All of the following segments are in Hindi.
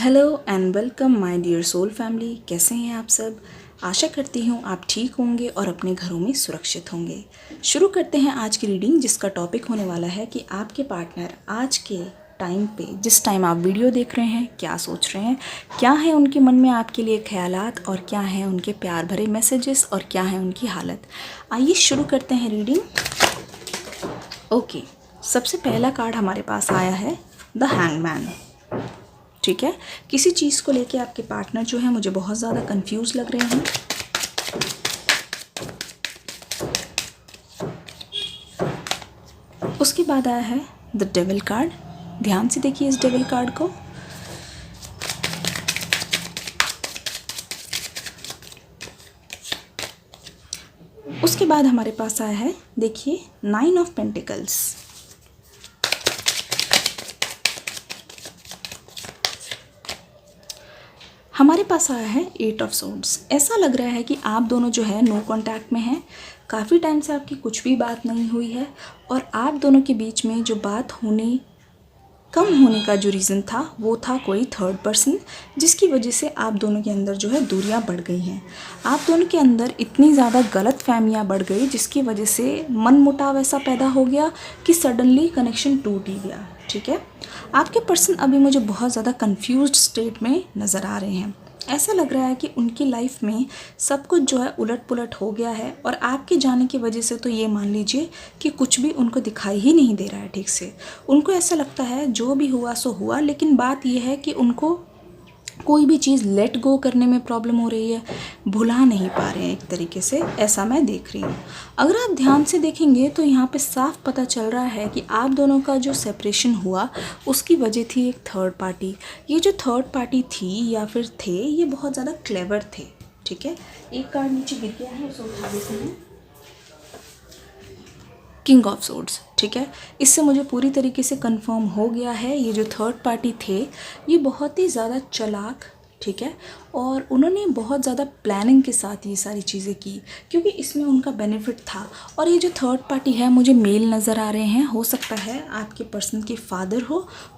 Hello and welcome my dear soul family. कैसे हैं आप सब? आशा करती हूँ आप ठीक होंगे और अपने घरों में सुरक्षित होंगे। शुरू करते हैं आज की रीडिंग, जिसका टॉपिक होने वाला है कि आपके पार्टनर आज के टाइम पे, जिस टाइम आप वीडियो देख रहे हैं, क्या सोच रहे हैं, क्या है उनके मन में आपके लिए ख्यालात और क्या हैं उनके प्यार भरे मैसेजेस और क्या है उनकी हालत। आइए शुरू करते हैं रीडिंग। ओके, सबसे पहला कार्ड हमारे पास आया है द हैंगमैन। ठीक है, किसी चीज़ को लेके आपके पार्टनर जो है मुझे बहुत ज़्यादा कंफ्यूज लग रहे हैं। उसके बाद आया है द डेविल कार्ड। ध्यान से देखिए इस डेविल कार्ड को। उसके बाद हमारे पास आया है, देखिए, 9 ऑफ पेंटिकल्स। हमारे पास आया है 8 ऑफ सोर्ड्स। ऐसा लग रहा है कि आप दोनों जो है नो कांटेक्ट में हैं। काफ़ी टाइम से आपकी कुछ भी बात नहीं हुई है और आप दोनों के बीच में जो बात कम होने का जो रीज़न था वो था कोई थर्ड पर्सन, जिसकी वजह से आप दोनों के अंदर जो है दूरियां बढ़ गई हैं। आप दोनों के अंदर इतनी ज़्यादा गलत फहमियाँ बढ़ गई जिसकी वजह से मन मुटाव ऐसा पैदा हो गया कि सडनली कनेक्शन टूट ही गया। ठीक है, आपके पर्सन अभी मुझे बहुत ज़्यादा कंफ्यूज्ड स्टेट में नज़र आ रहे हैं। ऐसा लग रहा है कि उनकी लाइफ में सब कुछ जो है उलट पुलट हो गया है और आपके जाने की वजह से तो ये मान लीजिए कि कुछ भी उनको दिखाई ही नहीं दे रहा है ठीक से। उनको ऐसा लगता है जो भी हुआ सो हुआ, लेकिन बात यह है कि उनको कोई भी चीज़ लेट गो करने में प्रॉब्लम हो रही है, भुला नहीं पा रहे हैं एक तरीके से, ऐसा मैं देख रही हूँ। अगर आप ध्यान से देखेंगे तो यहाँ पे साफ पता चल रहा है कि आप दोनों का जो सेपरेशन हुआ उसकी वजह थी एक थर्ड पार्टी। ये जो थर्ड पार्टी थी या फिर थे, ये बहुत ज़्यादा क्लेवर थे। ठीक है, एक कार्ड नीचे गिर गया है, उसे उठा देते हैं। King of swords. ठीक है, इससे मुझे पूरी तरीके से कंफर्म हो गया है ये जो थर्ड पार्टी थे ये बहुत ही ज़्यादा चालाक, ठीक है, और उन्होंने बहुत ज़्यादा प्लानिंग के साथ ये सारी चीज़ें की क्योंकि इसमें उनका बेनिफिट था। और ये जो थर्ड पार्टी है मुझे मेल नज़र आ रहे हैं। हो सकता है आपके पर्सन के फादर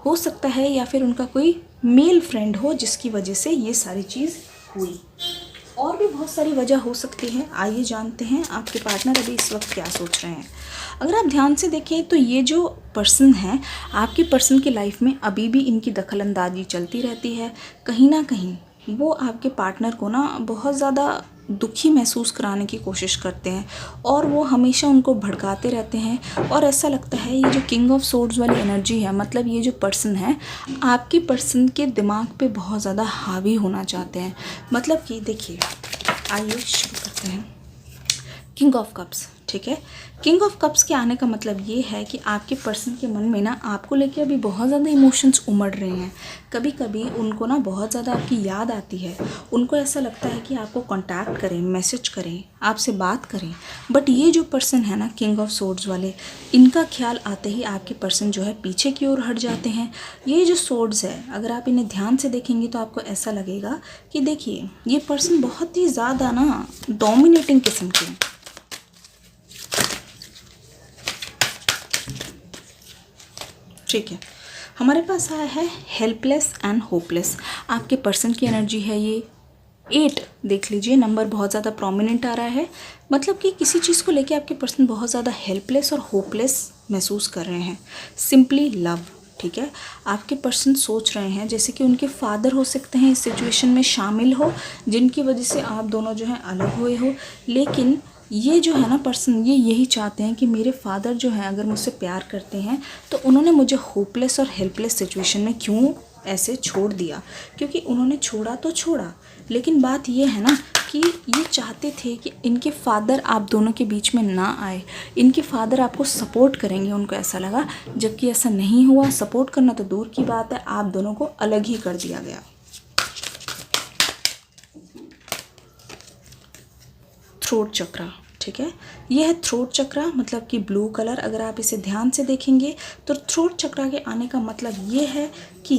हो सकता है या फिर उनका कोई मेल फ्रेंड हो जिसकी वजह से ये सारी चीज़ हुई। और भी बहुत सारी वजह हो सकती है। आइए जानते हैं आपके पार्टनर अभी इस वक्त क्या सोच रहे हैं। अगर आप ध्यान से देखें तो ये जो पर्सन है, आपके पर्सन की लाइफ में अभी भी इनकी दखलंदाजी चलती रहती है। कहीं ना कहीं वो आपके पार्टनर को ना बहुत ज़्यादा दुखी महसूस कराने की कोशिश करते हैं और वो हमेशा उनको भड़काते रहते हैं। और ऐसा लगता है ये जो किंग ऑफ सोर्ड्स वाली एनर्जी है, मतलब ये जो पर्सन है आपके पर्सन के दिमाग पे बहुत ज़्यादा हावी होना चाहते हैं। मतलब कि देखिए, आइए शुरू करते हैं। King of cups. ठीक है, किंग ऑफ कप्स के आने का मतलब ये है कि आपके पर्सन के मन में ना आपको लेके अभी बहुत ज़्यादा इमोशंस उमड़ रहे हैं। कभी कभी उनको ना बहुत ज़्यादा आपकी याद आती है। उनको ऐसा लगता है कि आपको कांटेक्ट करें, मैसेज करें, आपसे बात करें। बट ये जो पर्सन है ना किंग ऑफ सोर्ड्स वाले, इनका ख्याल आते ही आपके पर्सन जो है पीछे की ओर हट जाते हैं। ये जो सोर्ड्स है, अगर आप इन्हें ध्यान से देखेंगे तो आपको ऐसा लगेगा कि देखिए ये पर्सन बहुत ही ज़्यादा ना डोमिनेटिंग किस्म के हैं। ठीक है, हमारे पास आया है हेल्पलेस एंड होपलेस। आपके पर्सन की एनर्जी है ये 8। देख लीजिए, नंबर बहुत ज़्यादा प्रोमिनेंट आ रहा है। मतलब कि किसी चीज़ को लेके आपके पर्सन बहुत ज़्यादा हेल्पलेस और होपलेस महसूस कर रहे हैं। Simply love. ठीक है, आपके पर्सन सोच रहे हैं जैसे कि उनके फादर हो सकते हैं इस सिचुएशन में शामिल हो, जिनकी वजह से आप दोनों जो हैं अलग हुए हो। लेकिन ये जो है ना पर्सन, ये यही चाहते हैं कि मेरे फादर जो हैं अगर मुझसे प्यार करते हैं तो उन्होंने मुझे होपलेस और हेल्पलेस सिचुएशन में क्यों ऐसे छोड़ दिया। क्योंकि उन्होंने छोड़ा तो छोड़ा, लेकिन बात ये है ना कि ये चाहते थे कि इनके फादर आप दोनों के बीच में ना आए। इनके फादर आपको सपोर्ट करेंगे, उनको ऐसा लगा, जबकि ऐसा नहीं हुआ। सपोर्ट करना तो दूर की बात है, आप दोनों को अलग ही कर दिया गया। थ्रोट चक्रा। ठीक है, यह है थ्रोट चक्रा, मतलब कि ब्लू कलर। अगर आप इसे ध्यान से देखेंगे तो थ्रोट चक्रा के आने का मतलब ये है कि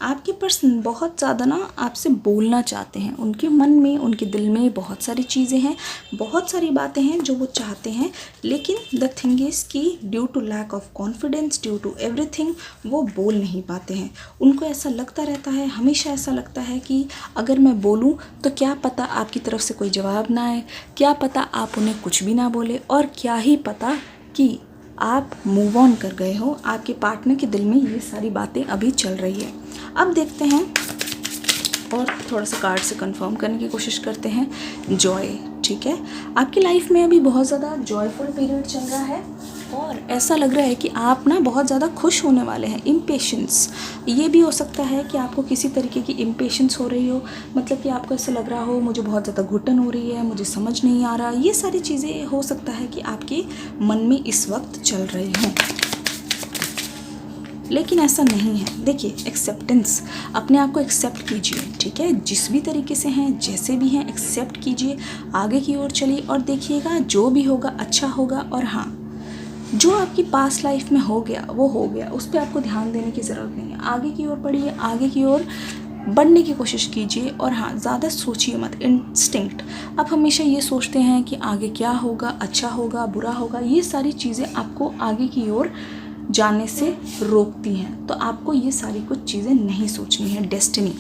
आपके पर्सन बहुत ज़्यादा ना आपसे बोलना चाहते हैं, उनके मन में, उनके दिल में बहुत सारी चीज़ें हैं, बहुत सारी बातें हैं जो वो चाहते हैं, लेकिन द थिंग इज़ कि due to lack of confidence, due to everything, वो बोल नहीं पाते हैं। उनको ऐसा लगता रहता है, हमेशा ऐसा लगता है कि अगर मैं बोलूँ तो क्या पता आपकी तरफ से कोई जवाब ना आए, क्या पता आप उन्हें कुछ भी ना बोले, और क्या ही पता कि आप मूव ऑन कर गए हो, आपके पार्टनर के दिल में ये सारी बातें अभी चल रही है। अब देखते हैं और थोड़ा सा कार्ड से कंफर्म करने की कोशिश करते हैं। जॉय, ठीक है, आपकी लाइफ में अभी बहुत ज़्यादा जॉयफुल पीरियड चल रहा है और ऐसा लग रहा है कि आप ना बहुत ज़्यादा खुश होने वाले हैं। इम्पेशेंस, ये भी हो सकता है कि आपको किसी तरीके की इम्पेशेंस हो रही हो, मतलब कि आपको ऐसा लग रहा हो मुझे बहुत ज़्यादा घुटन हो रही है, मुझे समझ नहीं आ रहा, ये सारी चीज़ें हो सकता है कि आपके मन में इस वक्त चल रही हों, लेकिन ऐसा नहीं है। देखिए, एक्सेप्टेंस, अपने आप को एक्सेप्ट कीजिए, ठीक है, जिस भी तरीके से हैं, जैसे भी हैं, एक्सेप्ट कीजिए, आगे की ओर चलिए और देखिएगा जो भी होगा अच्छा होगा। और हाँ, जो आपकी पास्ट लाइफ में हो गया वो हो गया, उस पर आपको ध्यान देने की ज़रूरत नहीं है। आगे की ओर बढ़िए, आगे की ओर बढ़ने की कोशिश कीजिए और हाँ, ज़्यादा सोचिए मत। इंस्टिंक्ट, आप हमेशा ये सोचते हैं कि आगे क्या होगा, अच्छा होगा, बुरा होगा, ये सारी चीज़ें आपको आगे की ओर जाने से रोकती हैं, तो आपको ये सारी कुछ चीज़ें नहीं सोचनी है। डेस्टिनी,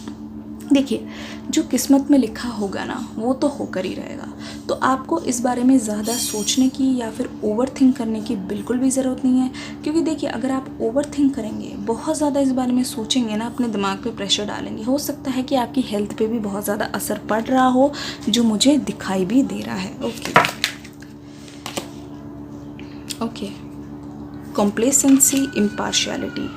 देखिए, जो किस्मत में लिखा होगा ना वो तो होकर ही रहेगा, तो आपको इस बारे में ज़्यादा सोचने की या फिर ओवर थिंक करने की बिल्कुल भी ज़रूरत नहीं है, क्योंकि देखिए, अगर आप ओवर थिंक करेंगे, बहुत ज़्यादा इस बारे में सोचेंगे ना, अपने दिमाग पे प्रेशर डालेंगे, हो सकता है कि आपकी हेल्थ पे भी बहुत ज़्यादा असर पड़ रहा हो, जो मुझे दिखाई भी दे रहा है। ओके, कॉम्प्लेसेंसी, इम्पार्शियलिटी,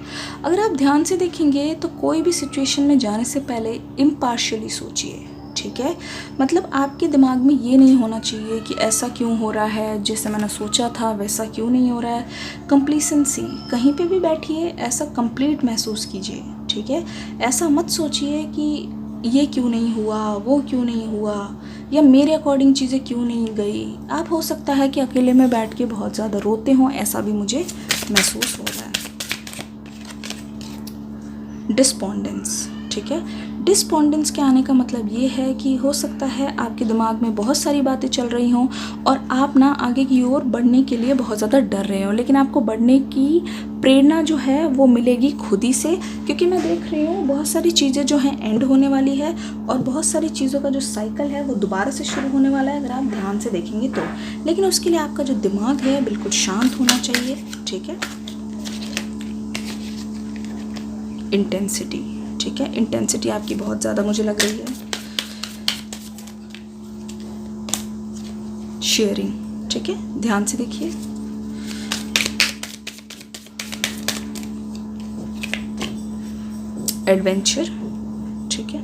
अगर आप ध्यान से देखेंगे तो कोई भी सिचुएशन में जाने से पहले इम्पार्शियली सोचिए, ठीक है, मतलब आपके दिमाग में ये नहीं होना चाहिए कि ऐसा क्यों हो रहा है, जैसे मैंने सोचा था वैसा क्यों नहीं हो रहा है। कंप्लीसेंसी, कहीं पे भी बैठिए ऐसा कंप्लीट महसूस कीजिए, ठीक है, ऐसा मत सोचिए कि ये क्यों नहीं हुआ, वो क्यों नहीं हुआ, या मेरे अकॉर्डिंग चीज़ें क्यों नहीं गई। आप हो सकता है कि अकेले में बैठ के बहुत ज़्यादा रोते हों, ऐसा भी मुझे महसूस हो रहा है। डिस्पोंडेंस, ठीक है, डिस्पोंडेंस के आने का मतलब ये है कि हो सकता है आपके दिमाग में बहुत सारी बातें चल रही हों और आप ना आगे की ओर बढ़ने के लिए बहुत ज़्यादा डर रहे हो, लेकिन आपको बढ़ने की प्रेरणा जो है वो मिलेगी खुद ही से, क्योंकि मैं देख रही हूँ बहुत सारी चीज़ें जो हैं एंड होने वाली है और बहुत सारी चीज़ों का जो साइकिल है वो दोबारा से शुरू होने वाला है, अगर आप ध्यान से देखेंगे तो। लेकिन उसके लिए आपका जो दिमाग है बिल्कुल शांत होना चाहिए, ठीक है। इंटेंसिटी, ठीक है, इंटेंसिटी आपकी बहुत ज़्यादा मुझे लग रही है। शेयरिंग, ठीक है, ध्यान से देखिए। एडवेंचर, ठीक है,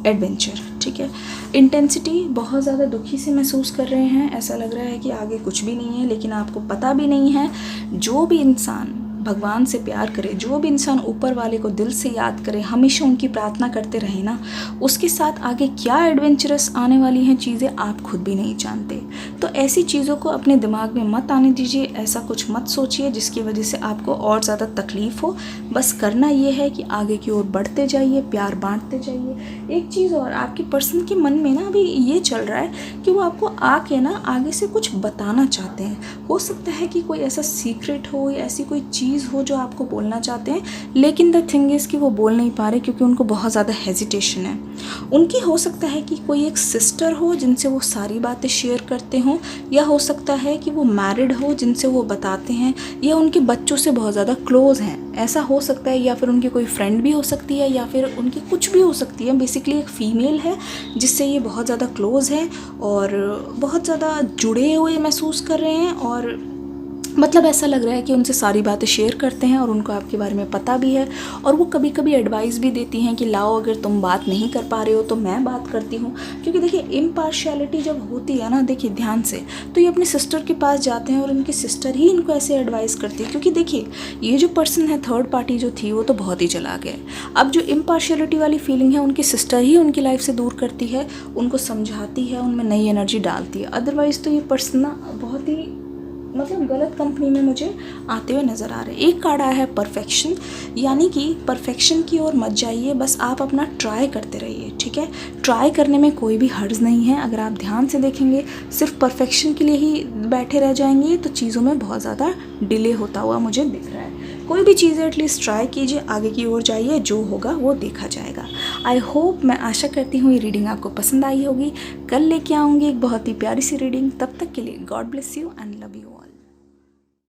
एडवेंचर, ठीक है। इंटेंसिटी, बहुत ज़्यादा दुखी से महसूस कर रहे हैं, ऐसा लग रहा है कि आगे कुछ भी नहीं है, लेकिन आपको पता भी नहीं है। जो भी इंसान भगवान से प्यार करे, जो भी इंसान ऊपर वाले को दिल से याद करे, हमेशा उनकी प्रार्थना करते रहे ना, उसके साथ आगे क्या एडवेंचरस आने वाली हैं चीज़ें आप खुद भी नहीं जानते। तो ऐसी चीज़ों को अपने दिमाग में मत आने दीजिए, ऐसा कुछ मत सोचिए जिसकी वजह से आपको और ज़्यादा तकलीफ़ हो। बस करना ये है कि आगे की ओर बढ़ते जाइए, प्यार बांटते जाइए। एक चीज़ और, आपके पर्सन के मन में ना अभी ये चल रहा है कि वो आपको आके ना आगे से कुछ बताना चाहते हैं। हो सकता है कि कोई ऐसा सीक्रेट हो या ऐसी कोई चीज़ हो जो आपको बोलना चाहते हैं, लेकिन द थिंग इज़ कि वो बोल नहीं पा रहे क्योंकि उनको बहुत ज़्यादा हेजिटेशन है। उनकी हो सकता है कि कोई एक सिस्टर हो जिनसे वो सारी बातें शेयर करते हों, या हो सकता है कि वो मैरिड हो जिनसे वो बताते हैं, या उनके बच्चों से बहुत ज़्यादा क्लोज़ हैं, ऐसा हो सकता है। या फिर उनकी कोई फ्रेंड भी हो सकती है, या फिर उनकी कुछ भी हो सकती है। बेसिकली एक फ़ीमेल है जिससे ये बहुत ज़्यादा क्लोज़ है और बहुत ज़्यादा जुड़े हुए महसूस कर रहे हैं, और मतलब ऐसा लग रहा है कि उनसे सारी बातें शेयर करते हैं और उनको आपके बारे में पता भी है, और वो कभी कभी एडवाइस भी देती हैं कि लाओ अगर तुम बात नहीं कर पा रहे हो तो मैं बात करती हूँ। क्योंकि देखिए, इम्पार्शियलिटी जब होती है ना, देखिए ध्यान से, तो ये अपने सिस्टर के पास जाते हैं और उनकी सिस्टर ही इनको ऐसे एडवाइस करती है। क्योंकि देखिए, ये जो पर्सन है, थर्ड पार्टी जो थी, वो तो बहुत ही चालाक है। अब जो इम्पार्शियलिटी वाली फीलिंग है, उनकी सिस्टर ही उनकी लाइफ से दूर करती है, उनको समझाती है, उनमें नई एनर्जी डालती है। अदरवाइज़ तो ये पर्सन ना बहुत ही मतलब गलत कंपनी में मुझे आते हुए नज़र आ रहे हैं। एक कार्ड आया है परफेक्शन, यानी कि परफेक्शन की ओर मत जाइए, बस आप अपना ट्राई करते रहिए, ठीक है। ट्राई करने में कोई भी हर्ज नहीं है। अगर आप ध्यान से देखेंगे सिर्फ परफेक्शन के लिए ही बैठे रह जाएंगे तो चीज़ों में बहुत ज़्यादा डिले होता हुआ मुझे दिख रहा है। कोई भी चीज़ एटलीस्ट ट्राई कीजिए, आगे की ओर जाइए, जो होगा वो देखा जाएगा। आई होप, मैं आशा करती हूँ ये रीडिंग आपको पसंद आई होगी। कल लेके आऊँगी एक बहुत ही प्यारी सी रीडिंग। तब तक के लिए God bless you and love you.